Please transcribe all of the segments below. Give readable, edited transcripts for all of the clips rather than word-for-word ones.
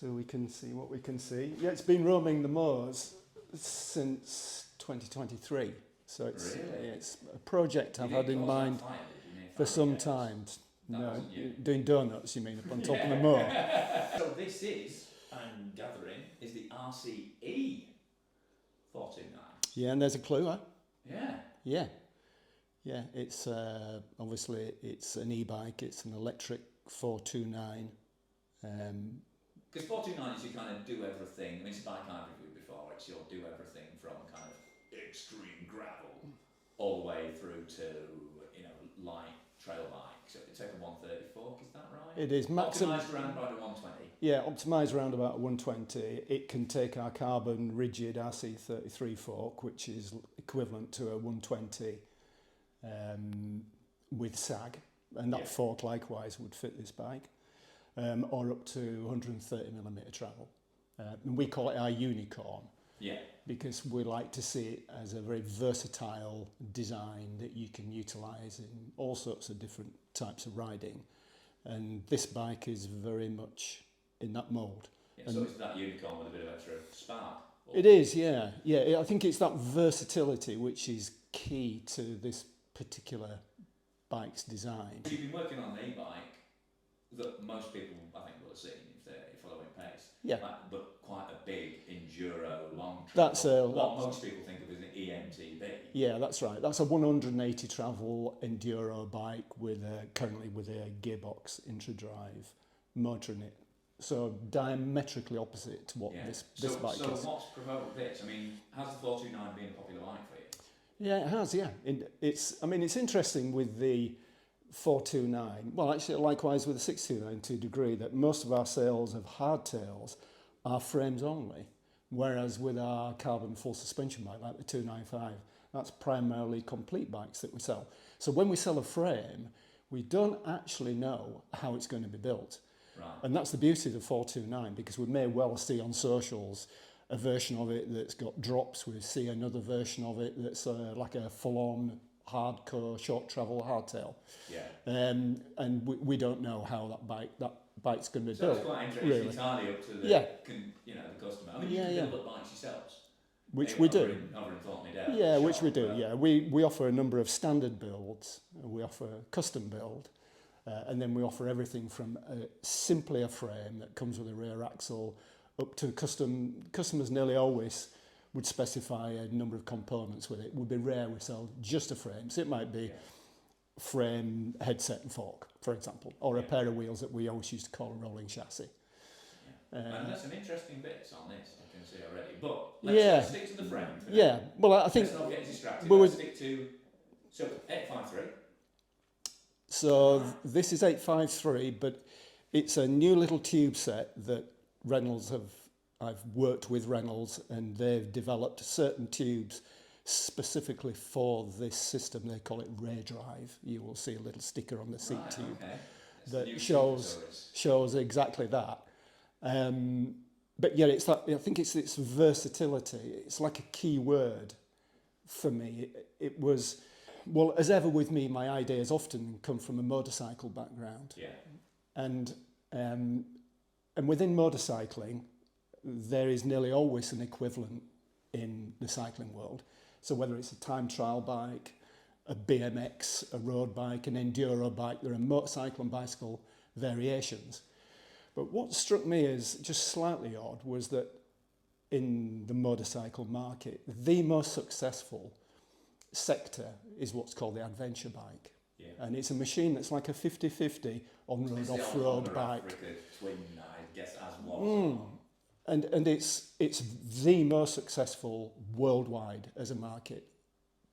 so we can see what we can see. Yeah, it's been roaming the moors since 2023. So it's, really? it's a project I've had in mind for some time. No, doing donuts, you mean, up on top of the moor. So this is, I'm gathering, is the RCE429. Yeah, and there's a clue, huh? Yeah. Yeah. Yeah, it's obviously it's an e-bike, it's an electric 429. Because 429 is you kind of do everything, I mean it's a bike I've reviewed before, it's your do everything from kind of extreme gravel all the way through to, you know, light trail bike. So it's like a 130 fork, is that right? It is maximum. Optimised around about a 120. Yeah, optimised around about 120. It can take our carbon rigid RC33 fork, which is equivalent to a 120 with sag, and that fork likewise would fit this bike, or up to 130mm travel. And we call it our unicorn. Yeah. Because we like to see it as a very versatile design that you can utilise in all sorts of different types of riding. And this bike is very much in that mould. Yeah, so it's that unicorn with a bit of extra spark? It is, yeah. Yeah, I think it's that versatility which is key to this particular bike's design. You've been working on an e-bike that most people, I think, will have seen if they're following Pace. Yeah. But quite a big enduro long travel. That's what most people think of as an EMTB. Yeah, that's right. That's a 180 travel enduro bike with currently with a gearbox intradrive motor in it. So diametrically opposite to what this bike is. So what's provoked this? I mean, has the 429 been a popular bike for you? Yeah, it has. Yeah, it's interesting with the 429. Well, actually, likewise with the 629 to a degree that most of our sales of hardtails are frames only, whereas with our carbon full suspension bike like the 295, that's primarily complete bikes that we sell. So when we sell a frame, we don't actually know how it's going to be built. Right. And that's the beauty of the 429, because we may well see on socials a version of it that's got drops. We see another version of it that's like a full-on hardcore short travel hardtail. Yeah. And we don't know how that bike's going to be built. So it's quite interesting. Really. It's entirely up to the the customer. I mean, you can build up bikes yourselves. Which we do. Over in Thorntonley Dale. Yeah, which we do. Yeah, we offer a number of standard builds. We offer a custom build. And then we offer everything from simply a frame that comes with a rear axle up to custom. Customers nearly always would specify a number of components with it. It would be rare we sell just a frame. So it might be frame, headset and fork, for example, or a pair of wheels that we always used to call a rolling chassis. Yeah. And there's some interesting bits on this, I can see already. But let's stick to the frame. Yeah, well, I think... Let's not get distracted. Let's stick to... So, 853. So this is 853, but it's a new little tube set that Reynolds I've worked with Reynolds, and they've developed certain tubes specifically for this system. They call it Ray Drive. You will see a little sticker on the seat tube that shows exactly that. But yeah, it's that. I think it's its versatility. It's like a key word for me. It was. Well, as ever with me, my ideas often come from a motorcycle background. Yeah. And within motorcycling, there is nearly always an equivalent in the cycling world. So whether it's a time trial bike, a BMX, a road bike, an enduro bike, there are motorcycle and bicycle variations. But what struck me as just slightly odd was that in the motorcycle market, the most successful sector is what's called the adventure bike. Yeah. And it's a machine that's like a 50-50 on-road, off-road bike. Twin, I guess, as was. And it's the most successful worldwide as a market.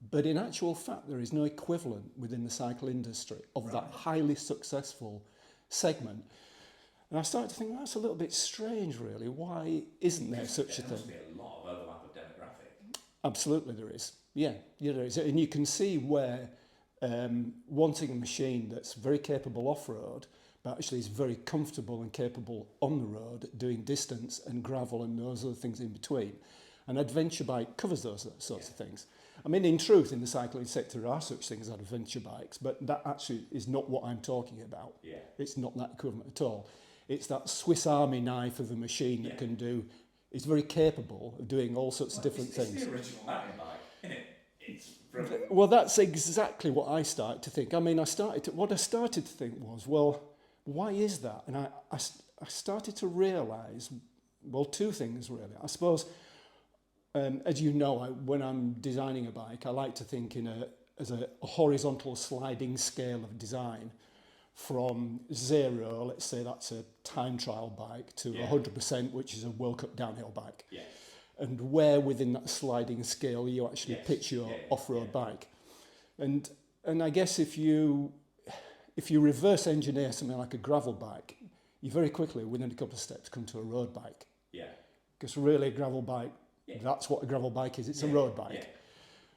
But in actual fact, there is no equivalent within the cycle industry of that highly successful segment. And I started to think, that's a little bit strange, really. Why isn't there such a thing? There must be a lot of overlap of demographic. Absolutely there is. Yeah, there is. And you can see where wanting a machine that's very capable off-road, but actually is very comfortable and capable on the road, doing distance and gravel and those other things in between. An adventure bike covers those sorts of things. I mean, in truth, in the cycling sector, there are such things as adventure bikes, but that actually is not what I'm talking about. Yeah. It's not that equivalent at all. it's that Swiss Army knife of a machine that can do. It's very capable of doing all sorts of different things. It's the original mountain bike, isn't it? It's from... Well, that's exactly what I started to think. I mean, what I started to think was, well, why is that? And I started to realise, well, two things really. I suppose, as you know, when I'm designing a bike, I like to think as a horizontal sliding scale of design, from 0, let's say that's a time trial bike, to 100%, which is a World Cup downhill bike. Yeah. And where within that sliding scale you actually pitch your off-road bike. And I guess if you reverse engineer something like a gravel bike, you very quickly, within a couple of steps, come to a road bike. Yeah. Because really a gravel bike, that's what a gravel bike is, it's a road bike.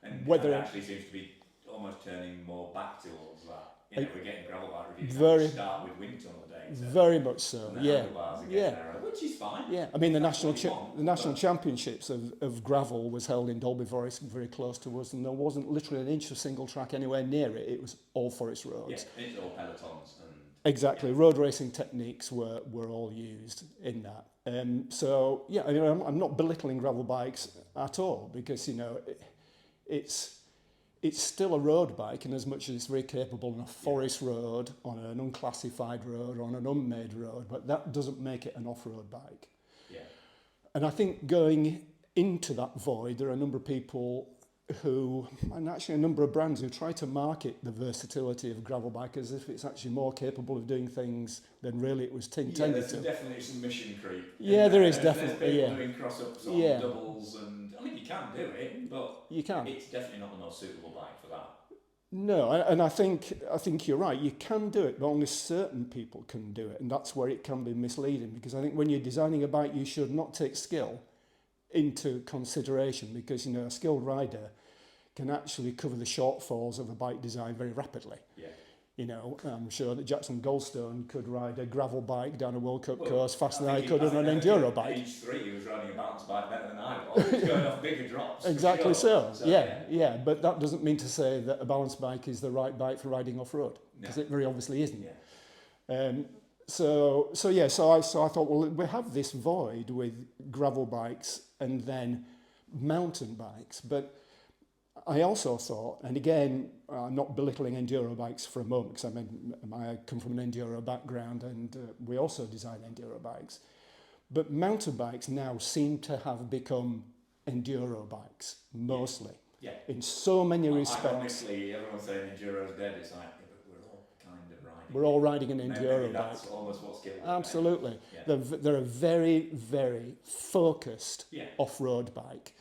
Yeah. And whether it actually seems to be almost turning more back towards that. You know, we're getting gravel bike reviews very, start with wind tunnel data. Very much so, Narrow, which is fine. Yeah, I mean the national championships of gravel was held in Dolby Forest, very close to us, and there wasn't literally an inch of single track anywhere near it. It was all forest roads. Yeah, it's all pelotons. And, exactly, road racing techniques were all used in that. So yeah, I mean, I'm not belittling gravel bikes at all, because you know it's still a road bike, and as much as it's very capable on a forest road, on an unclassified road, on an unmade road, but that doesn't make it an off-road bike. Yeah. And I think going into that void, there are a number of people who, and actually a number of brands who try to market the versatility of a gravel bike as if it's actually more capable of doing things than really it was intended there's to. definitely some mission creep. Yeah, there is definitely. There's doing cross-ups on doubles, and I mean you can do it, but you can. It's definitely not the most suitable bike for that. No, and I think you're right. You can do it, but only certain people can do it, and that's where it can be misleading. Because I think when you're designing a bike, you should not take skill into consideration, because you know a skilled rider can actually cover the shortfalls of a bike design very rapidly. Yeah. You know, I'm sure that Jackson Goldstone could ride a gravel bike down a World Cup course faster than I could on an enduro bike. Age 3, he was riding a balance bike better than I was. He was going off bigger drops. Exactly sure. so. Yeah. But that doesn't mean to say that a balance bike is the right bike for riding off road, because it very obviously isn't. Yeah. So I thought, well, we have this void with gravel bikes and then mountain bikes, but I also thought, and again, I'm not belittling enduro bikes for a moment, because I come from an enduro background, and we also design enduro bikes, but mountain bikes now seem to have become enduro bikes mostly. Yeah. In so many respects. Ironically, everyone's saying enduro's dead. It's like, yeah, but we're all kind of riding. We're all riding an enduro Maybe that's bike. almost what's killed it. Absolutely. Yeah. They're a very, very focused off-road bike,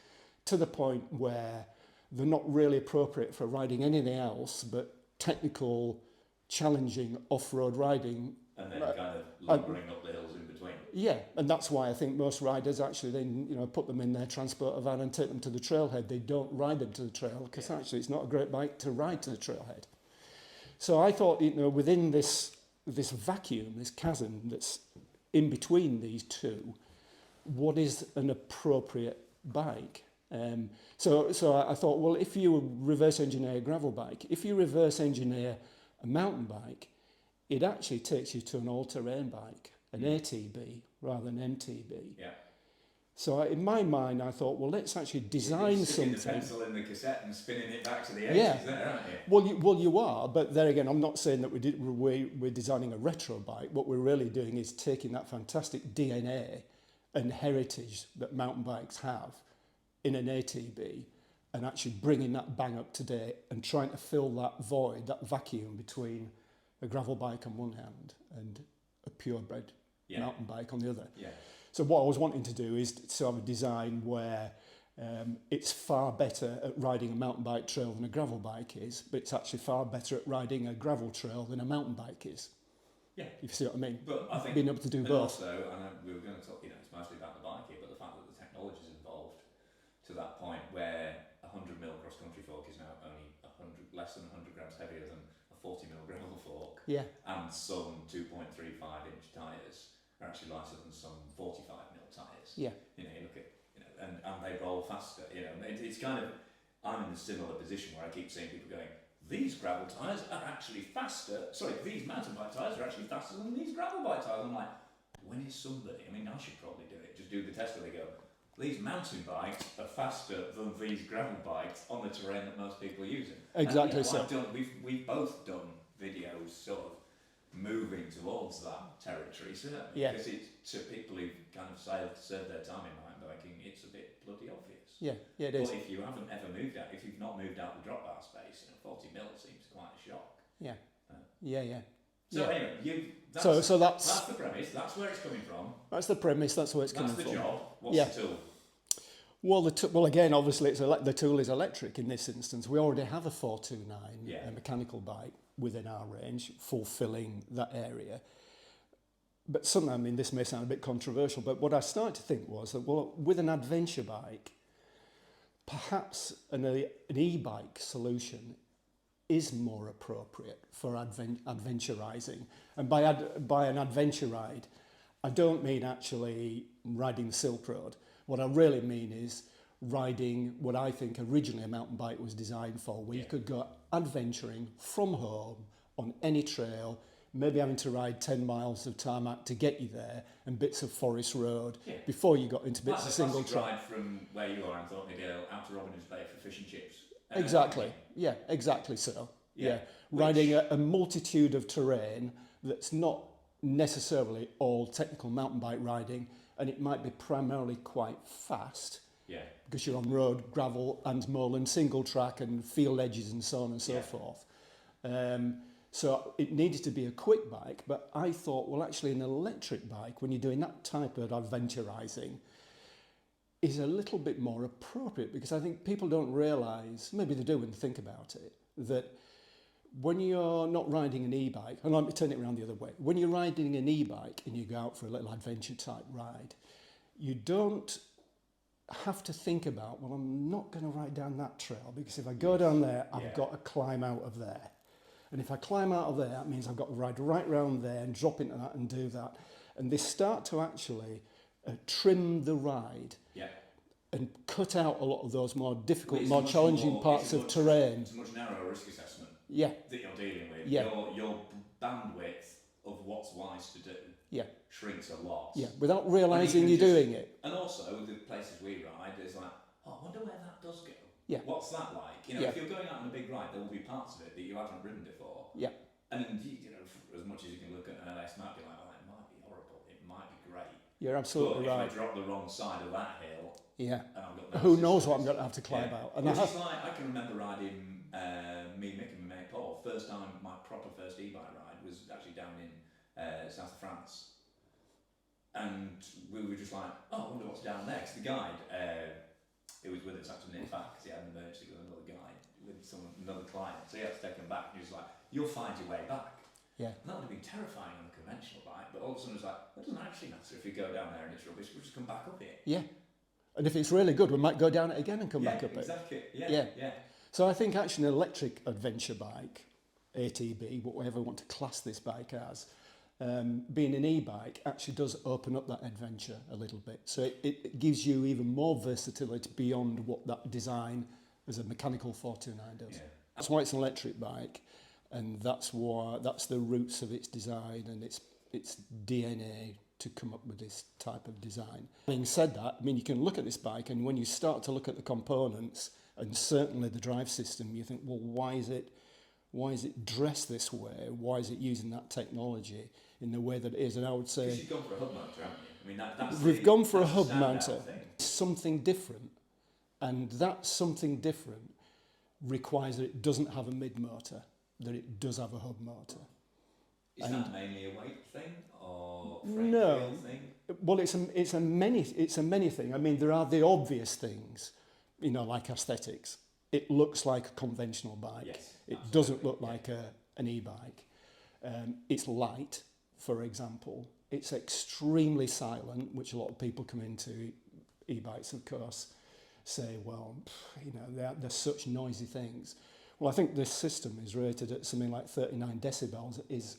to the point where they're not really appropriate for riding anything else but technical, challenging off-road riding. And then kind of lumbering up the hills in between. Yeah, and that's why I think most riders actually then put them in their transporter van and take them to the trailhead. They don't ride them to the trail, because actually it's not a great bike to ride to the trailhead. So I thought, within this vacuum, this chasm that's in between these two, what is an appropriate bike? So I thought, well, if you reverse engineer a gravel bike, if you reverse engineer a mountain bike, it actually takes you to an all-terrain bike, an ATB rather than MTB. Yeah. So in my mind, I thought, well, let's actually design something. The pencil in the cassette and spinning it back to the edges there, aren't you? Well, you are, but there again, I'm not saying that we're designing a retro bike. What we're really doing is taking that fantastic DNA and heritage that mountain bikes have in an ATB, and actually bringing that bang up to date and trying to fill that void, that vacuum between a gravel bike on one hand and a purebred mountain bike on the other. Yeah. So what I was wanting to do is to have a design where it's far better at riding a mountain bike trail than a gravel bike is, but it's actually far better at riding a gravel trail than a mountain bike is. Yeah. If you see what I mean. But I think being able to do both. Also, we were going to talk, it's mostly about the bike here, but the fact that the technology's involved to that point where a 100mm cross-country fork is now only less than 100 grams heavier than a 40mm gravel fork. Yeah. And some 2.35-inch tyres are actually lighter than some 45mm tyres. Yeah. You look at, and they roll faster. It's kind of, I'm in a similar position where I keep seeing people going, these gravel tyres are actually faster. Sorry, these mountain bike tyres are actually faster than these gravel bike tyres. I'm like, when is somebody, I mean, I should probably do it, just do the test where they go, these mountain bikes are faster than these gravel bikes on the terrain that most people are using. Exactly. And, you know, so. we've both done videos sort of moving towards that territory, certainly, Yeah. because it's to people who kind of served their time in mountain biking, it's a bit bloody obvious. Yeah, it is. But if you haven't ever moved out, if you've not moved out the drop bar space, 40 mil seems quite a shock. Yeah. Uh, Yeah. So Yeah. anyway, So that's the premise. That's where it's coming from. That's the premise. That's where it's coming That's the from. job. What's Yeah. the tool? Well, again, obviously, the tool is electric in this instance. We already have a 429 Yeah. a mechanical bike within our range, fulfilling that area. But I mean, this may sound a bit controversial, but what I started to think was that, well, with an adventure bike, perhaps an e-bike solution is more appropriate for adventurising. And by an adventure ride, I don't mean actually riding the Silk Road. What I really mean is riding what I think originally a mountain bike was designed for, where you could go adventuring from home on any trail, maybe having to ride 10 miles of tarmac to get you there, and bits of forest road before you got into bits of single track. Ride from where you are in Thorntonydale out to Robin's Bay for fish and chips. Exactly. Yeah, exactly so. Yeah. Riding a multitude of terrain that's not necessarily all technical mountain bike riding, and it might be primarily quite fast. Yeah. Because you're on road, gravel and moorland, single track and field edges and so on and so forth. So it needed to be a quick bike, but I thought, well, actually an electric bike, when you're doing that type of adventurising, is a little bit more appropriate, because I think people don't realise, maybe they do when they think about it, that when you're not riding an e-bike, and let me turn it around the other way, when you're riding an e-bike and you go out for a little adventure type ride, you don't have to think about, well, I'm not going to ride down that trail, because if I go down there, I've got to climb out of there. And if I climb out of there, that means I've got to ride right round there and drop into that and do that. And they start to actually trim the ride and cut out a lot of those more difficult, more challenging parts of terrain. It's a much narrower risk assessment that you're dealing with. Yeah. Your bandwidth of what's wise to do shrinks a lot. Yeah, without realising you're doing it. And also, the places we ride, is like, oh, I wonder where that does go. Yeah. What's that like? You know, if you're going out on a big ride, there will be parts of it that you haven't ridden before. Yeah. And you know, as much as you can look at an LS map, you're like, oh, it might be horrible, it might be great. You're absolutely right. If I drop the wrong side of that hill, and I've got no who knows what I'm going to have to climb out. And which is like, I can remember riding me, Mick and mate Paul, first time, my proper first e-bike ride was actually down in south of France. And we were just like, oh, I wonder what's down there. 'Cause the guide who was with us had to nip back because he had an emergency with another guide, with another client. So he had to take him back, and he was like, you'll find your way back. Yeah. And that would have been terrifying on a conventional bike, but all of a sudden it was like, that doesn't actually matter if we go down there and it's rubbish, we'll just come back up it. Yeah. And if it's really good, we might go down it again and come back up exactly. it. Yeah. So I think actually an electric adventure bike, ATB, whatever you want to class this bike as, being an e-bike actually does open up that adventure a little bit. So it gives you even more versatility beyond what that design as a mechanical 429 does. Yeah. That's why it's an electric bike, and that's the roots of its design and its DNA to come up with this type of design. Having said that, I mean, you can look at this bike, and when you start to look at the components and certainly the drive system, you think, well, why is it dressed this way? Why is it using that technology in the way that it is? And I would say, because you've gone for a hub mounter, haven't you? I mean, we've gone for a hub mounter. Thing. Something different, and that something different requires that it doesn't have a mid motor, that it does have a hub motor. Is that mainly a weight thing or frame feel thing? Well, it's a many thing. I mean, there are the obvious things, you know, like aesthetics. It looks like a conventional bike. Yes, it doesn't look like an e-bike. It's light, for example. It's extremely silent, which a lot of people come into e-bikes, of course, say, well, you know, they're such noisy things. Well, I think this system is rated at something like 39 decibels. It is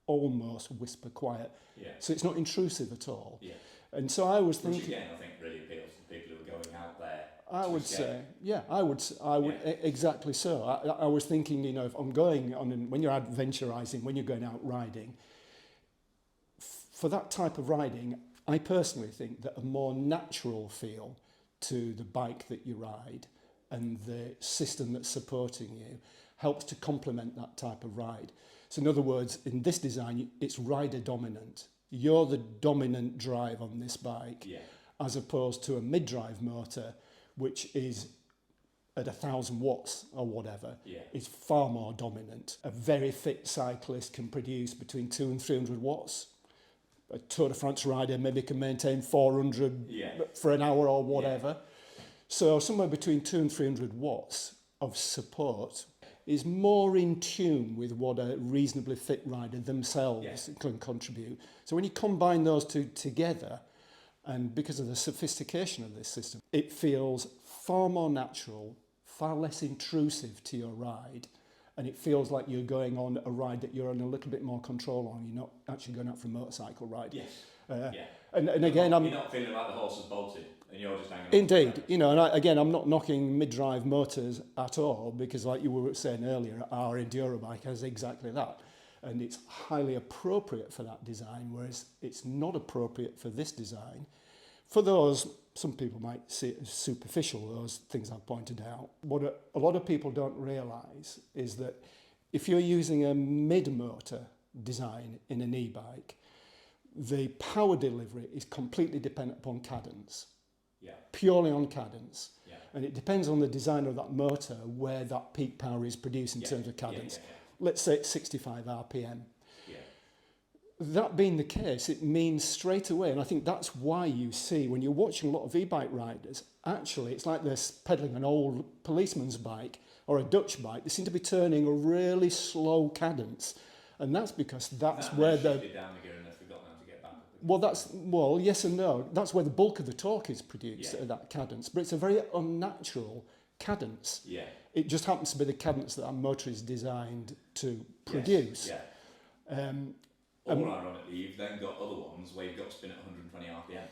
almost whisper quiet. Yeah. So it's not intrusive at all. Yeah. And so I was thinking... Which again, I think really appeals to people who are going out there. I would say, exactly so. I was thinking, you know, if I'm going on, when you're adventurising, when you're going out riding, for that type of riding, I personally think that a more natural feel to the bike that you ride and the system that's supporting you helps to complement that type of ride. So in other words, in this design, it's rider dominant. You're the dominant drive on this bike, as opposed to a mid-drive motor, which is at 1,000 watts or whatever, is far more dominant. A very fit cyclist can produce between 200 and 300 watts. A Tour de France rider maybe can maintain 400 for an hour or whatever. So somewhere between 200 and 300 watts of support is more in tune with what a reasonably fit rider themselves can contribute. So when you combine those two together, and because of the sophistication of this system, it feels far more natural, far less intrusive to your ride, and it feels like you're going on a ride that you're on a little bit more control on. You're not actually going out for a motorcycle ride. And again, you're not feeling like the horse is bolted and you're just hanging on. Indeed, you know, and I'm not knocking mid-drive motors at all, because like you were saying earlier, our Enduro bike has exactly that. And it's highly appropriate for that design, whereas it's not appropriate for this design. For those, some people might see it as superficial, those things I've pointed out. What a lot of people don't realise is that if you're using a mid-motor design in an e-bike, the power delivery is completely dependent upon cadence, purely on cadence. And it depends on the design of that motor where that peak power is produced in terms of cadence. Let's say it's 65 RPM. That being the case, it means straight away, and I think that's why you see when you're watching a lot of e-bike riders, actually it's like they're pedalling an old policeman's bike or a Dutch bike. They seem to be turning a really slow cadence, and that's because that's where they're... Well, yes and no. That's where the bulk of the torque is produced at that cadence, but it's a very unnatural cadence. It just happens to be the cadence that our motor is designed to produce. Or ironically, you've then got other ones where you've got to spin at 120 RPM,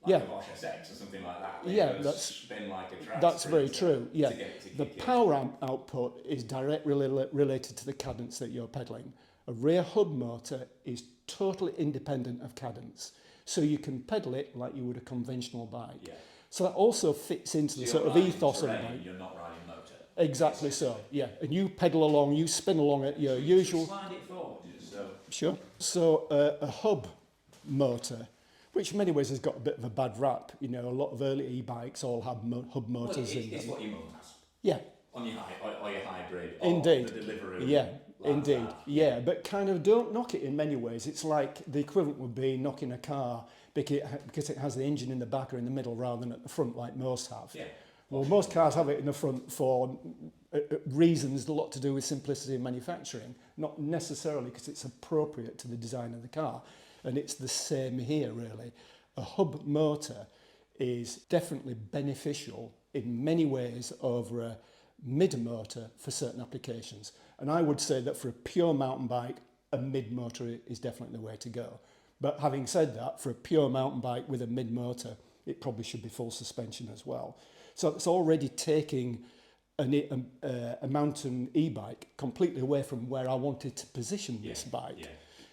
like a Bosch SX or something like that. That's spin like a track. That's very true. The power in. output is directly related to the cadence that you're pedaling. A rear hub motor is totally independent of cadence, so you can pedal it like you would a conventional bike. So that also fits into the sort of ethos of the bike. You're not riding motor. Exactly so. And you pedal along, you spin along at your usual. Slide it forward. Sure. So a hub motor, which in many ways has got a bit of a bad rap. You know, a lot of early e-bikes all have hub motors in them. It's what your mum has. On your hybrid. Indeed. The delivery. Indeed. But kind of don't knock it in many ways. It's like the equivalent would be knocking a car because it has the engine in the back or in the middle rather than at the front like most have. Well, most cars have it in the front for reasons a lot to do with simplicity of manufacturing, not necessarily because it's appropriate to the design of the car. And it's the same here, really. A hub motor is definitely beneficial in many ways over a mid-motor for certain applications. And I would say that for a pure mountain bike, a mid-motor is definitely the way to go. But having said that, for a pure mountain bike with a mid-motor, it probably should be full suspension as well. So it's already taking a mountain e-bike completely away from where I wanted to position this bike,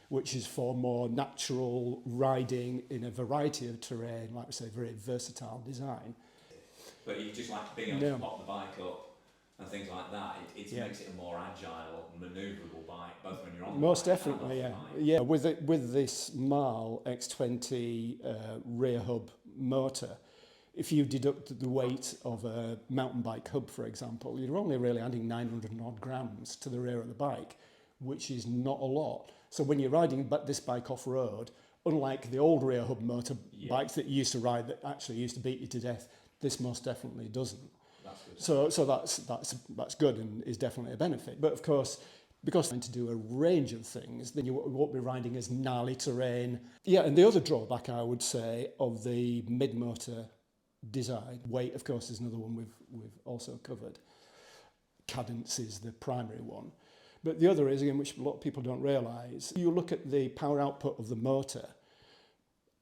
which is for more natural riding in a variety of terrain, like I say, very versatile design. But you just like being able to pop the bike up and things like that. It makes it a more agile, manoeuvrable bike, both when you're on the Most bike definitely, and off the bike. With this MAHLE X20 rear hub motor, if you deduct the weight of a mountain bike hub, for example, you're only really adding 900 odd grams to the rear of the bike, which is not a lot. So when you're riding this bike off-road, unlike the old rear hub motor bikes that you used to ride that actually used to beat you to death, this most definitely doesn't. So that's good and is definitely a benefit. But of course, because you're trying to do a range of things, then you won't be riding as gnarly terrain. And the other drawback, I would say, of the mid-motor design, weight, of course, is another one we've also covered. Cadence is the primary one. But the other is, again, which a lot of people don't realise, you look at the power output of the motor,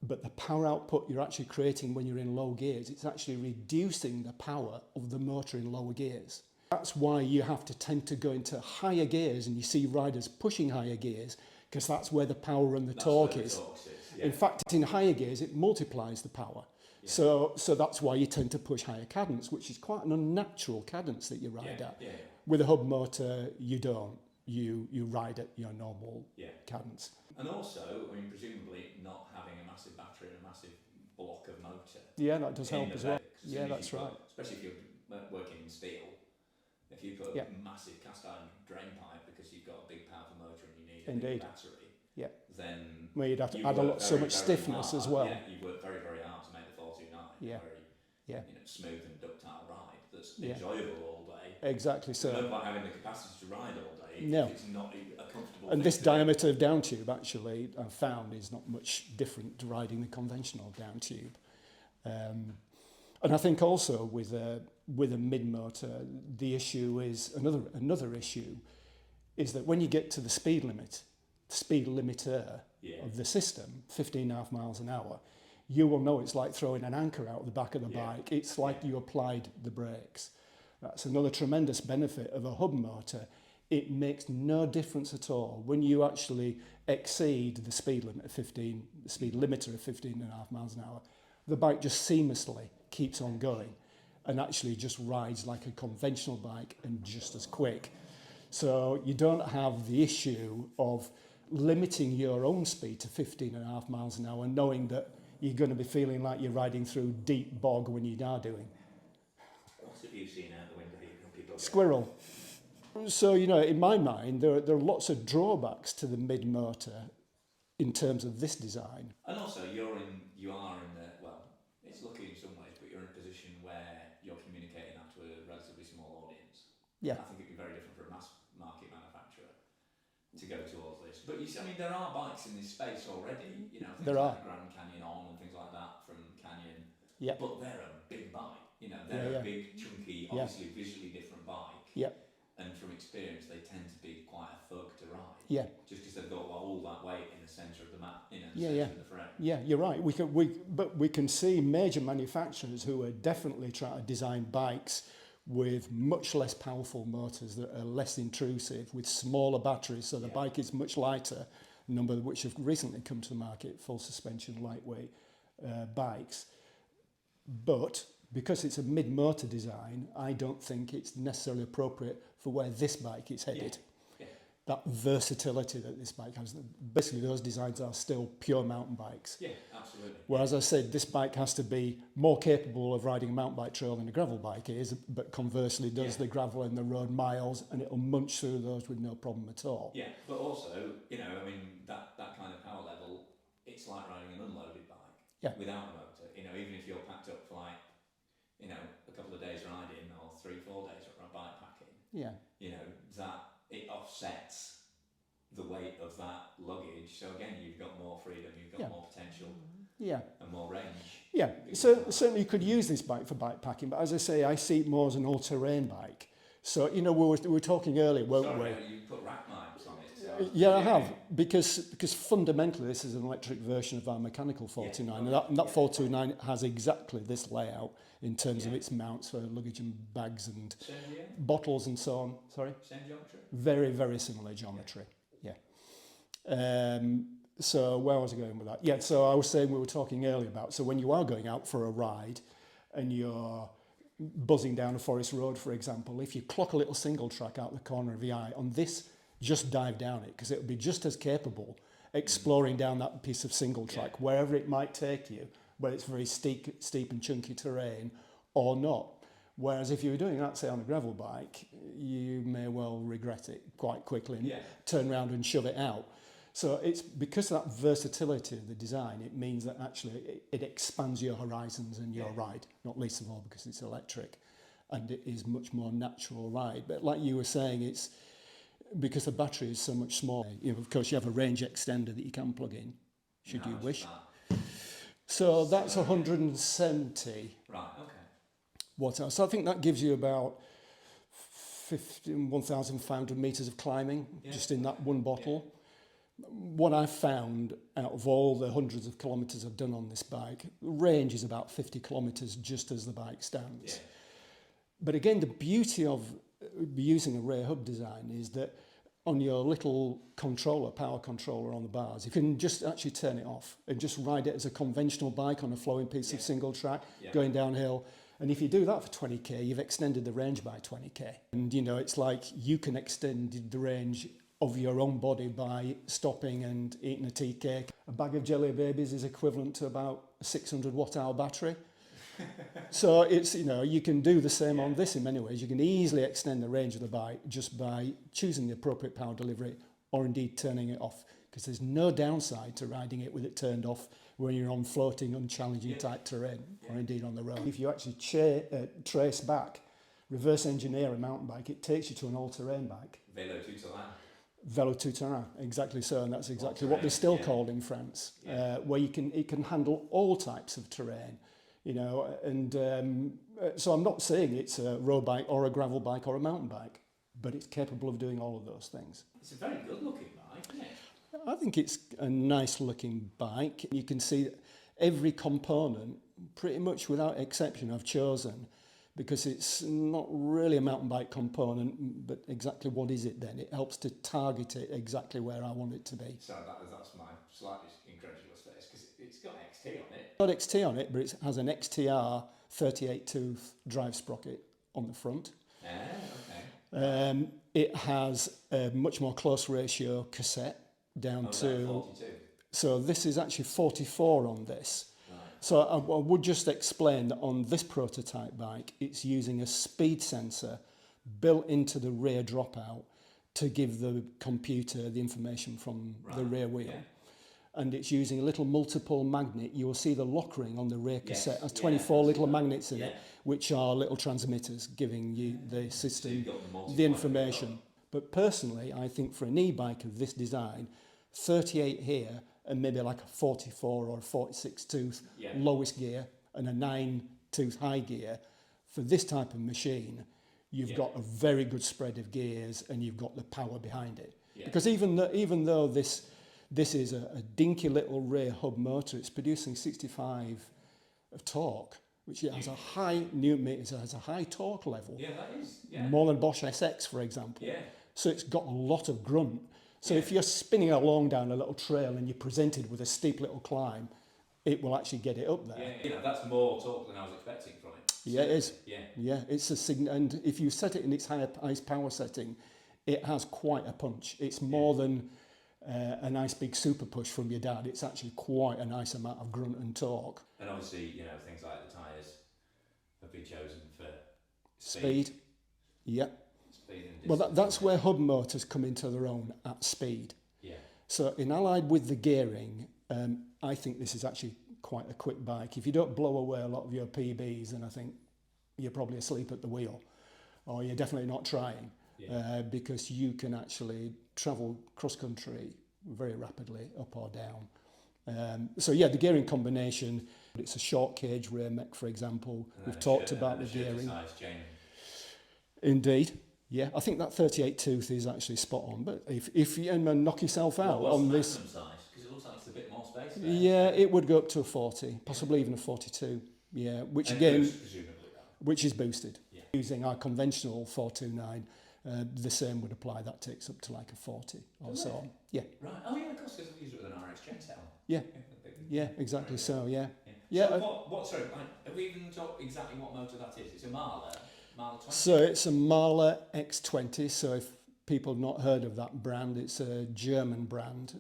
but the power output you're actually creating when you're in low gears, it's actually reducing the power of the motor in lower gears. That's why you have to tend to go into higher gears, and you see riders pushing higher gears, because that's where the power and the torque is. In fact, in higher gears, it multiplies the power. Yeah. So that's why you tend to push higher cadence, which is quite an unnatural cadence that you ride at. Yeah. With a hub motor, you don't. You ride at your normal cadence. And also, I mean, presumably not having a massive battery and a massive block of motor. Yeah, that does help as well. As Yeah, that's right. Especially if you're working in steel. If you put a massive cast iron drain pipe because you've got a big powerful motor and you need a big battery, then well, you'd have to add so much stiffness as well. Yeah, you work very, very hard to make the 429 a very smooth and ductile ride that's enjoyable all day. Exactly so. No point having the capacity to ride all day if it's not a comfortable And thing this to do. diameter of down tube, actually, I've found is not much different to riding the conventional down tube. And I think also with a mid-motor, the issue is, another issue, is that when you get to the speed limiter of the system, 15.5 miles an hour, you will know it's like throwing an anchor out the back of the bike. It's like you applied the brakes. That's another tremendous benefit of a hub motor. It makes no difference at all when you actually exceed the speed limit of the speed limiter of 15.5 miles an hour. The bike just seamlessly keeps on going and actually just rides like a conventional bike and just as quick. So you don't have the issue of limiting your own speed to 15.5 miles an hour, knowing that you're going to be feeling like you're riding through deep bog when you are doing. What have you seen out the window here? People Squirrel. So, in my mind, there are lots of drawbacks to the mid-motor in terms of this design. And also, you are in the, well, it's lucky in some ways, but you're in a position where you're communicating that to a relatively small audience. Yeah. I think it'd be very different for a mass market manufacturer to go towards this. But you see, I mean, there are bikes in this space already, things there like are. Grand Canyon On and things like that from Canyon. Yeah. But they're a big bike, they're a big, chunky, obviously visually different bike. Yeah. And from experience, they tend to be quite a thug to ride. Yeah. Just because they've got all that weight in the centre of the mat, the centre of the frame. Yeah, you're right. But we can see major manufacturers who are definitely trying to design bikes with much less powerful motors that are less intrusive, with smaller batteries, so the bike is much lighter. A number of which have recently come to the market, full suspension, lightweight bikes. But because it's a mid-motor design, I don't think it's necessarily appropriate for where this bike is headed. Yeah. That versatility that this bike has. Basically, those designs are still pure mountain bikes. Yeah, absolutely. Whereas I said, this bike has to be more capable of riding a mountain bike trail than a gravel bike is, but conversely does the gravel and the road miles, and it'll munch through those with no problem at all. Yeah, but also, that kind of power level, it's like riding an unloaded bike without a motor. Even if you're packed up for a couple of days riding or 3-4 days of bike packing, that it offsets the weight of that luggage. So again, you've got more freedom, you've got more potential, and more range. Yeah, so certainly you could use this bike for bike packing, but as I say, I see it more as an all-terrain bike. So, we were talking earlier, weren't we? You put rack mounts on it. So Yeah, I have, because fundamentally this is an electric version of our mechanical 429, and that 429 has exactly this layout in terms of its mounts for luggage and bags and bottles and so on. Sorry? Same geometry? Very, very similar geometry, so where was I going with that? Yeah, so I was saying we were talking earlier about, so when you are going out for a ride and you're buzzing down a forest road, for example, if you clock a little single track out the corner of the eye, on this, just dive down it, because it'll be just as capable exploring down that piece of single track, wherever it might take you, whether it's very steep and chunky terrain or not. Whereas if you were doing that, say, on a gravel bike, you may well regret it quite quickly and turn around and shove it out. So it's because of that versatility of the design, it means that actually it expands your horizons and your ride, not least of all because it's electric, and it is much more natural ride. But like you were saying, it's because the battery is so much smaller. Of course, you have a range extender that you can plug in, should you wish. So that's 170 Right, okay. watt hours. So I think that gives you about 1,500 metres of climbing just in that one bottle. What I've found out of all the hundreds of kilometres I've done on this bike, the range is about 50 kilometres just as the bike stands. But again, the beauty of using a rear hub design is that on your little controller, power controller on the bars, you can just actually turn it off and just ride it as a conventional bike on a flowing piece of single track, going downhill. And if you do that for 20k, you've extended the range by 20k. And you know, it's like you can extend the range of your own body by stopping and eating a tea cake. A bag of jelly babies is equivalent to about a 600 watt hour battery. So it's, you know, you can do the same on this in many ways. You can easily extend the range of the bike just by choosing the appropriate power delivery or indeed turning it off, because there's no downside to riding it with it turned off when you're on floating, unchallenging type terrain or indeed on the road. If you actually trace back, reverse engineer a mountain bike, it takes you to an all-terrain bike. Vélo tout-terrain. Vélo tout-terrain, exactly so, and that's exactly what they're still called in France, where it can handle all types of terrain. You know, and so I'm not saying it's a road bike or a gravel bike or a mountain bike, but it's capable of doing all of those things. It's a very good looking bike, isn't it? I think it's a nice looking bike. You can see that every component, pretty much without exception, I've chosen, because it's not really a mountain bike component, but exactly what is it then? It helps to target it exactly where I want it to be. So that's my slightly incredulous face, because it's got XT on it. Got XT on it, but it has an XTR 38 tooth drive sprocket on the front. Okay. It has a much more close ratio cassette down to 42. So this is actually 44 on this. Right. So I would just explain that on this prototype bike, it's using a speed sensor built into the rear dropout to give the computer the information from the rear wheel. Yeah. And it's using a little multiple magnet. You will see the lock ring on the rear cassette has 24 little magnets in it, which are little transmitters giving you the system, the information. But personally, I think for an e-bike of this design, 38 here and maybe like a 44 or a 46 tooth lowest gear and a 9 tooth high gear, for this type of machine, you've got a very good spread of gears and you've got the power behind it. Because even though this is a dinky little rear hub motor, it's producing 65 of torque, which has a high newton meters, has a high torque level. Yeah, that is. More than Bosch SX, for example. Yeah. So it's got a lot of grunt. So if you're spinning along down a little trail and you're presented with a steep little climb, it will actually get it up there. Yeah, you know, that's more torque than I was expecting from it. Yeah, it is. Yeah. It's and if you set it in its highest power setting, it has quite a punch. It's more than a nice big super push from your dad. It's actually quite a nice amount of grunt and torque. And obviously, you know, things like the tyres have been chosen for speed. Yeah. Speed and distance. Well, that's where hub motors come into their own at speed. Yeah. So in allied with the gearing, I think this is actually quite a quick bike. If you don't blow away a lot of your PBs, then I think you're probably asleep at the wheel, or you're definitely not trying. Because you can actually travel cross-country very rapidly, up or down. So yeah, the gearing combination, it's a short cage rear mech, for example. We've talked about the gearing. Indeed. Yeah, I think that 38 tooth is actually spot on, but if you knock yourself out on this... Size? Because it looks like it's a bit more space there. Yeah, it would go up to a 40, possibly even a 42. Yeah, which and again... presumably, which is boosted. Yeah. Using our conventional 429, the same would apply. That takes up to like a 40 or so on. Yeah. Right. Oh yeah, of course, because we use it with an RX Gen cell. Yeah. Yeah, exactly. So yeah. So what? Sorry, have we even talked exactly what motor that is? It's a MAHLE 20. So it's a MAHLE X20. So if people have not heard of that brand, it's a German brand.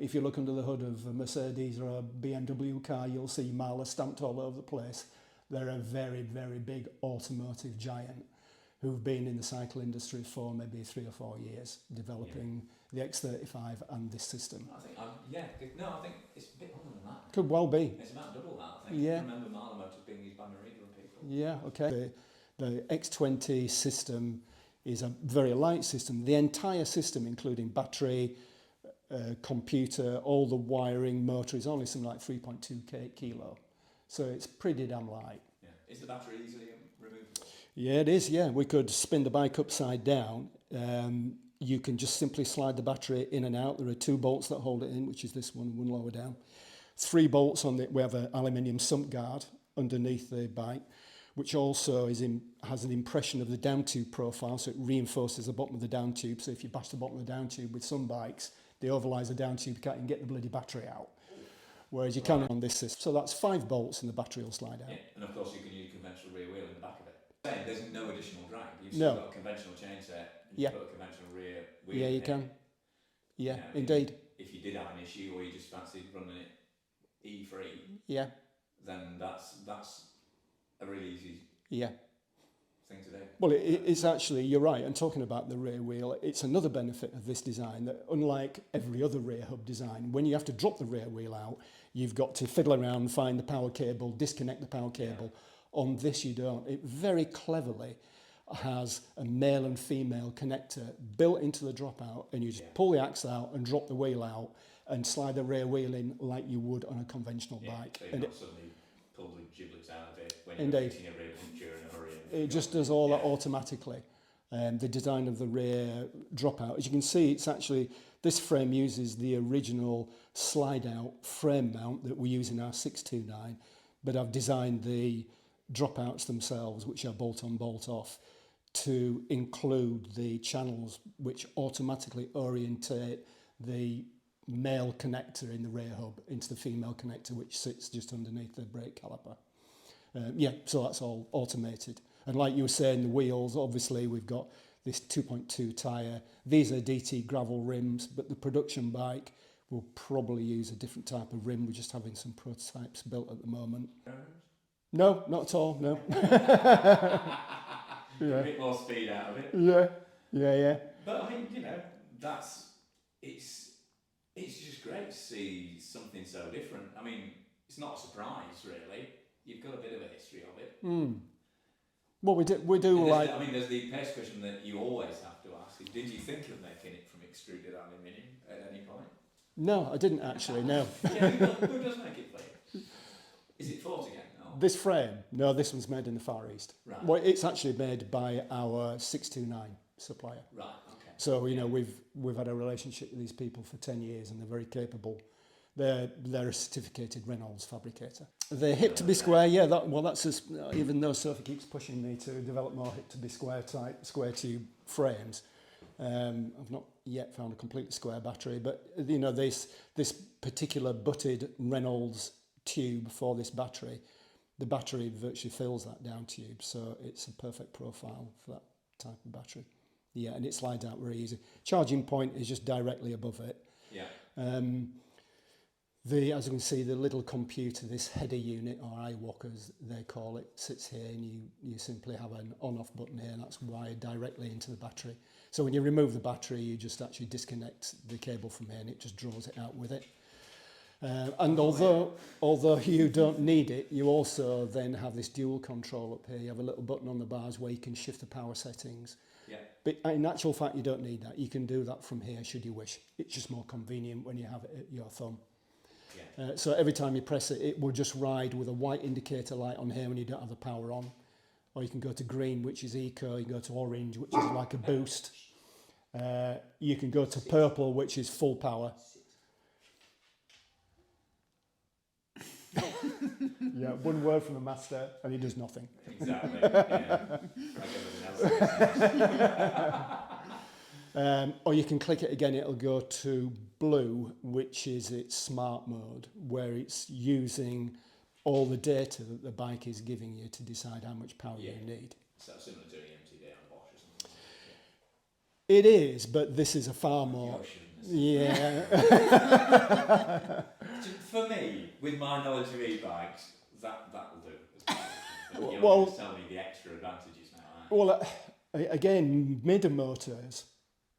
If you look under the hood of a Mercedes or a BMW car, you'll see MAHLE stamped all over the place. They're a very, very big automotive giant who've been in the cycle industry for maybe 3 or 4 years, developing the X35 and this system. I think it's a bit more than that. Could well be. It's about double that, I think. Yeah. I remember MAHLE motors being used by Meridian people. Yeah, okay. The X20 system is a very light system. The entire system, including battery, computer, all the wiring, motor, is only something like 3.2 kilo. So it's pretty damn light. Yeah. Is the battery easily removable? Yeah, it is, yeah. We could spin the bike upside down. You can just simply slide the battery in and out. There are 2 bolts that hold it in, which is this one lower down. 3 bolts on it. We have an aluminium sump guard underneath the bike. which also has an impression of the down tube profile, so it reinforces the bottom of the down tube. So if you bash the bottom of the down tube with some bikes, they overlies the down tube, you can't even get the bloody battery out. Whereas you can on this system. So that's 5 bolts and the battery will slide out. Yeah, and of course you can use conventional rear wheel in the back of it. There's no additional drag. You've No. still got a conventional chainset, and Yeah. you put a conventional rear wheel Yeah, in you it. can. Yeah, You know, indeed. If you did have an issue or you just fancied running it E3, Yeah, then that's a really easy yeah. thing to do. Well, it's actually, you're right, and talking about the rear wheel, it's another benefit of this design that unlike every other rear hub design, when you have to drop the rear wheel out, you've got to fiddle around, find the power cable, disconnect the power cable. On this you don't. It very cleverly has a male and female connector built into the dropout, and you just pull the axle out and drop the wheel out and slide the rear wheel in like you would on a conventional bike. So you're And not suddenly pull the giblets out of it when Indeed. you're fixing a rear puncture in a hurry. it just does all that automatically. The design of the rear dropout, as you can see, it's actually, this frame uses the original slide out frame mount that we use in our 629, but I've designed the dropouts themselves, which are bolt on, bolt off, to include the channels which automatically orientate the male connector in the rear hub into the female connector, which sits just underneath the brake caliper. So that's all automated. And like you were saying, the wheels, obviously we've got this 2.2 tyre. These are DT gravel rims, but the production bike will probably use a different type of rim. We're just having some prototypes built at the moment. No, not at all, no. A bit more speed out of it. Yeah. But I mean, it's just great to see something so different. I mean, it's not a surprise really. You've got a bit of a history of it. Well, we do like. I mean, there's the Pace question that you always have to ask: is, did you think of making it from extruded aluminium at any point? No, I didn't actually. No. Yeah, who does make it for you? Is it Ford again? No. This frame, no, this one's made in the Far East. Right. Well, it's actually made by our 629 supplier. Right. Okay. So we've had a relationship with these people for 10 years, and they're very capable. They're a certificated Reynolds fabricator. They're hip to be square, yeah. That's just, even though Sophie keeps pushing me to develop more hip to be square type square tube frames. I've not yet found a completely square battery, but this particular butted Reynolds tube for this battery, the battery virtually fills that down tube, so it's a perfect profile for that type of battery. Yeah, and it slides out very easy. Charging point is just directly above it. Yeah. As you can see, the little computer, this header unit, or iWalk as they call it, sits here, and you simply have an on-off button here, and that's wired directly into the battery. So when you remove the battery, you just actually disconnect the cable from here, and it just draws it out with it. And although you don't need it, you also then have this dual control up here. You have a little button on the bars where you can shift the power settings. Yeah. But in actual fact, you don't need that. You can do that from here should you wish. It's just more convenient when you have it at your thumb. Yeah. So every time you press it, it will just ride with a white indicator light on here when you don't have the power on. Or you can go to green, which is eco. You can go to orange, which is like a boost. You can go to purple, which is full power. Yeah, one word from the master, and he does nothing. Exactly. Yeah. Or you can click it again, it'll go to blue, which is its smart mode, where it's using all the data that the bike is giving you to decide how much power you need. So similar to an MTD on a Bosch or something. It is, but this is a far more... Yeah. For me, with my knowledge of e-bikes, that'll do. Well, just tell me the extra advantages now. Well, again, MIDI motors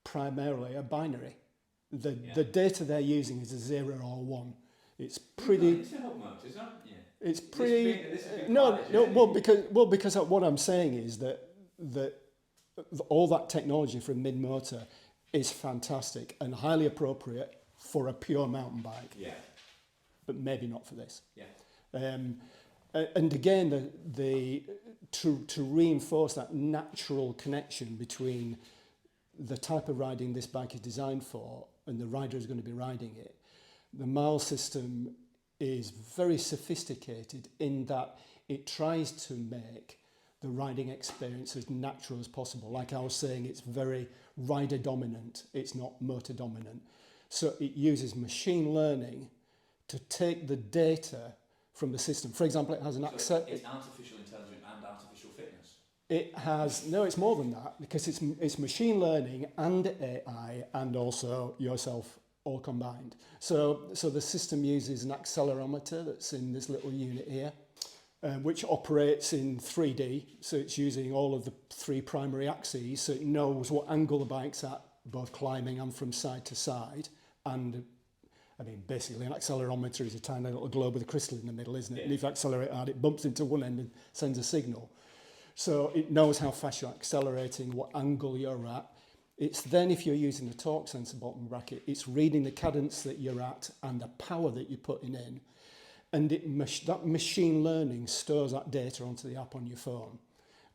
primarily are binary. The data they're using is a 0 or 1. It's pretty. It's a hub motor, isn't it? Yeah. It's pretty. Well, because what I'm saying is that all that technology from mid motor is fantastic and highly appropriate for a pure mountain bike. Yeah. But maybe not for this. Yeah. And again, to reinforce that natural connection between the type of riding this bike is designed for and the rider is going to be riding it, the MAHLE system is very sophisticated in that it tries to make the riding experience as natural as possible. Like I was saying, it's very rider dominant, it's not motor dominant. So it uses machine learning to take the data from the system. For example, it has an access. It's artificial intelligence and artificial fitness. It has, no, it's more than that, because it's machine learning and AI and also yourself all combined. So the system uses an accelerometer that's in this little unit here, which operates in 3D. So it's using all of the 3 primary axes, so it knows what angle the bike's at, both climbing and from side to side. And I mean, basically an accelerometer is a tiny little globe with a crystal in the middle, isn't it? Yeah. And if you accelerate hard, it bumps into one end and sends a signal. So it knows how fast you're accelerating, what angle you're at. It's then, if you're using the torque sensor bottom bracket, it's reading the cadence that you're at and the power that you're putting in. And that machine learning stores that data onto the app on your phone.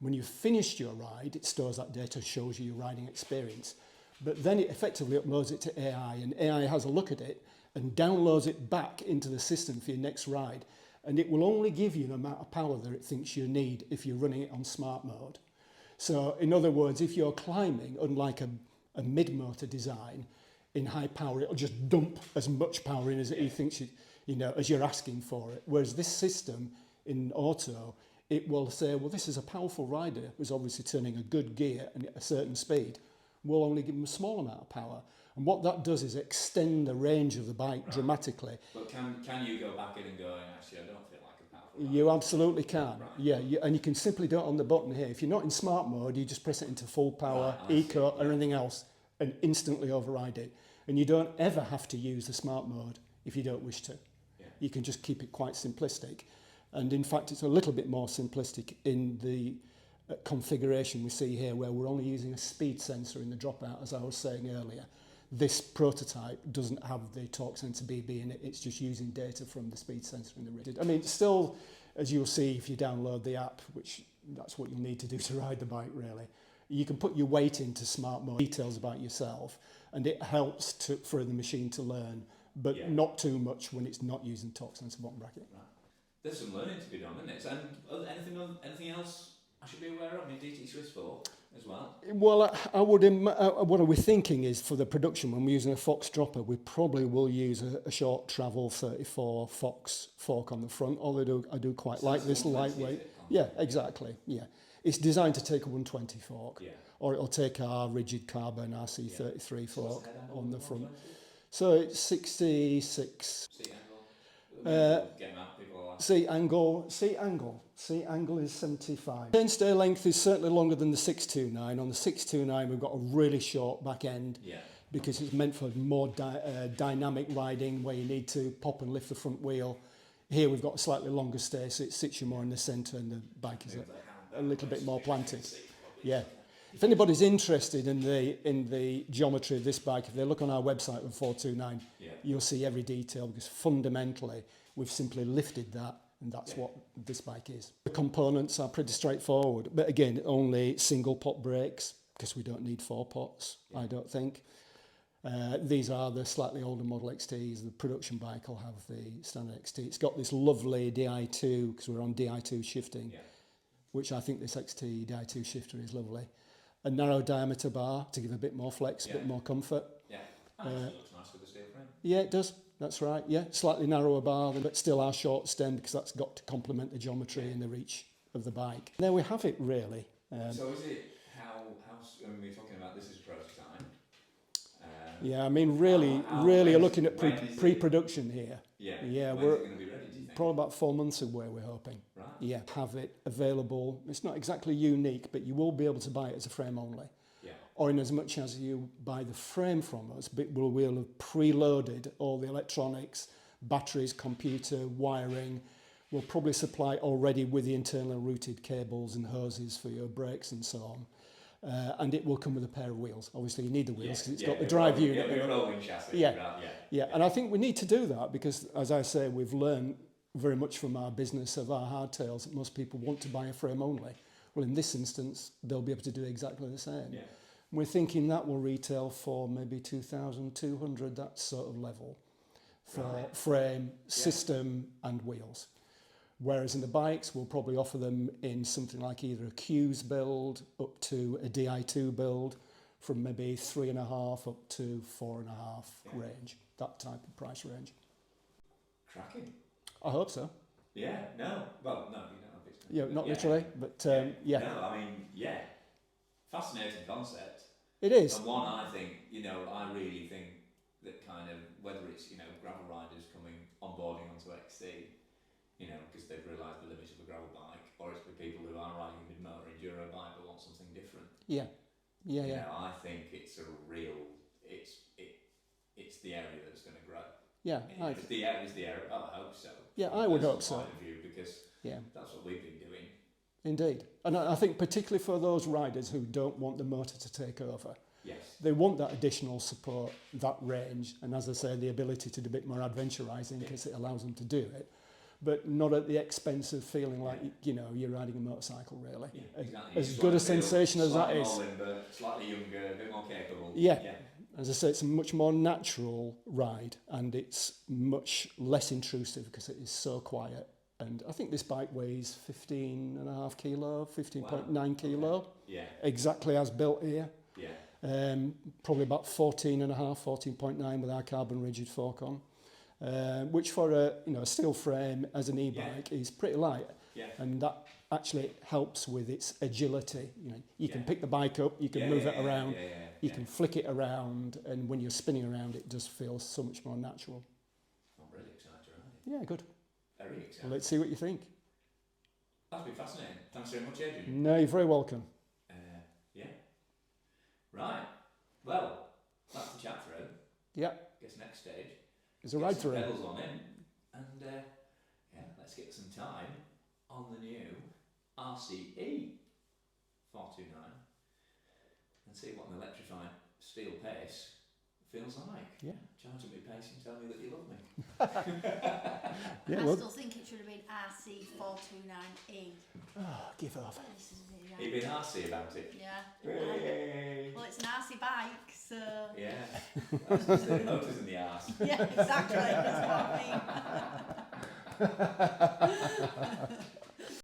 When you've finished your ride, it stores that data, shows you your riding experience. But then it effectively uploads it to AI, and AI has a look at it and downloads it back into the system for your next ride. And it will only give you the amount of power that it thinks you need if you're running it on smart mode. So in other words, if you're climbing, unlike a mid-motor design, in high power, it'll just dump as much power in as it thinks as you're asking for it. Whereas this system in auto, it will say, well, this is a powerful rider who's obviously turning a good gear and at a certain speed. We'll only give them a small amount of power. And what that does is extend the range of the bike dramatically. But can you go back in and go, actually, I don't feel like a powerful rider? You absolutely can. Right. Yeah, and you can simply do it on the button here. If you're not in smart mode, you just press it into full power, eco, or anything else, and instantly override it. And you don't ever have to use the smart mode if you don't wish to. Yeah. You can just keep it quite simplistic. And in fact, it's a little bit more simplistic in the configuration we see here, where we're only using a speed sensor in the dropout, as I was saying earlier. This prototype doesn't have the torque sensor BB in it, it's just using data from the speed sensor in the rear. I mean, still, as you'll see if you download the app, which that's what you'll need to do to ride the bike really, you can put your weight into smart mode, details about yourself, and it helps for the machine to learn, but not too much when it's not using torque sensor bottom bracket. Right. There's some learning to be done, isn't it? And anything else I should be aware of? I mean, DT Swiss 4 as well. Well, what we're thinking is for the production, when we're using a Fox dropper, we probably will use a short travel 34 Fox fork on the front, although I do quite like this lightweight. Yeah, exactly, yeah. It's designed to take a 120 fork, or it'll take our rigid carbon RC33 fork on the front. So it's 66. Seat angle is 75. Chainstay length is certainly longer than the 629. On the 629 we've got a really short back end because it's meant for more dynamic riding where you need to pop and lift the front wheel. Here we've got a slightly longer stay, so it sits you more in the centre and the bike is a little bit more planted. Yeah. If anybody's interested in the geometry of this bike, if they look on our website with 429, you'll see every detail, because fundamentally we've simply lifted that, and that's what this bike is. The components are pretty straightforward, but again, only single pot brakes, because we don't need 4 pots, I don't think. These are the slightly older Model XTs. The production bike will have the standard XT. It's got this lovely Di2, because we're on Di2 shifting, which I think this XT Di2 shifter is lovely. A narrow diameter bar to give a bit more flex, a bit more comfort. Yeah, and it looks nice with the steel frame. Yeah, it does. That's right. Yeah, slightly narrower bar, but still our short stem, because that's got to complement the geometry and the reach of the bike. There we have it, really. So is it how when we're talking about this is a prototype? Yeah, I mean, really, you're looking at pre-production here. Yeah. We're going to be ready, do you think? probably about 4 months away, we're hoping. Right. Yeah, have it available. It's not exactly unique, but you will be able to buy it as a frame only. Yeah. Or in as much as you buy the frame from us, but we'll have preloaded all the electronics, batteries, computer, wiring. We'll probably supply already with the internal routed cables and hoses for your brakes and so on. And it will come with a pair of wheels. Obviously, you need the wheels because it's got the drive unit. Yeah, rolling chassis. Yeah, and I think we need to do that because, as I say, we've learned very much from our business of our hardtails that most people want to buy a frame only. Well, in this instance, they'll be able to do exactly the same. Yeah. We're thinking that will retail for maybe 2,200, that sort of level, for frame, system and wheels. Whereas in the bikes, we'll probably offer them in something like either a Q's build up to a Di2 build, from maybe 3.5 up to 4.5 range, that type of price range. Cracking. I hope so. Yeah, no, well, no, you don't obviously. Yeah, not Yeah. literally, but yeah. No, I mean, yeah, fascinating concept. It is. And one, I think, you know, I really think that kind of, whether it's, you know, gravel riders coming onboarding onto XC, you know, because they've realised the limits of a gravel bike, or it's for people who are riding a mid-motor enduro bike but want something different. Yeah. You know, I think it's a real, it's the area that's going to grow. Yeah. It's the area, well, I hope so. Yeah, From I a would personal hope so. point of view, because Yeah. that's what we've been doing. Indeed. And I think particularly for those riders who don't want the motor to take over, Yes. they want that additional support, that range, and as I say, the ability to do a bit more adventurising because it allows them to do it, but not at the expense of feeling like, you know, you're riding a motorcycle, really. Yeah, exactly. As good a sensation as that is. Slightly more limber, slightly younger, a bit more capable. Yeah. As I say, it's a much more natural ride, and it's much less intrusive because it is so quiet. And I think this bike weighs 15.5 kilo, 15.9 kilo. Yeah. Exactly as built here. Yeah. Probably about 14.5, 14.9 with our carbon rigid fork on. Which for a steel frame as an e-bike is pretty light. Yeah. And that actually helps with its agility. You know, you can pick the bike up, you can move it around, you can flick it around, and when you're spinning around, it just feels so much more natural. I'm really excited around it. Yeah, good. Very excited. Well, let's see what you think. That's been fascinating. Thanks very much, Adrian. No, you're very welcome. Yeah. Right. Well, that's the chat through. Yeah, Guess next stage. it's a ride Get some through. pedals on him, and let's get some time on the new RCE429 and see what an electrified steel Pace feels like. Yeah. Charging me Pace and tell me that you love me. Yeah, I well, still think it should have been RC429E. give up. This is it, You've been arsey about it. yeah. Hey. Well, it's an RC bike, so. Yeah. I was going to say the motor's in the arse. Yeah, exactly. That's what I mean.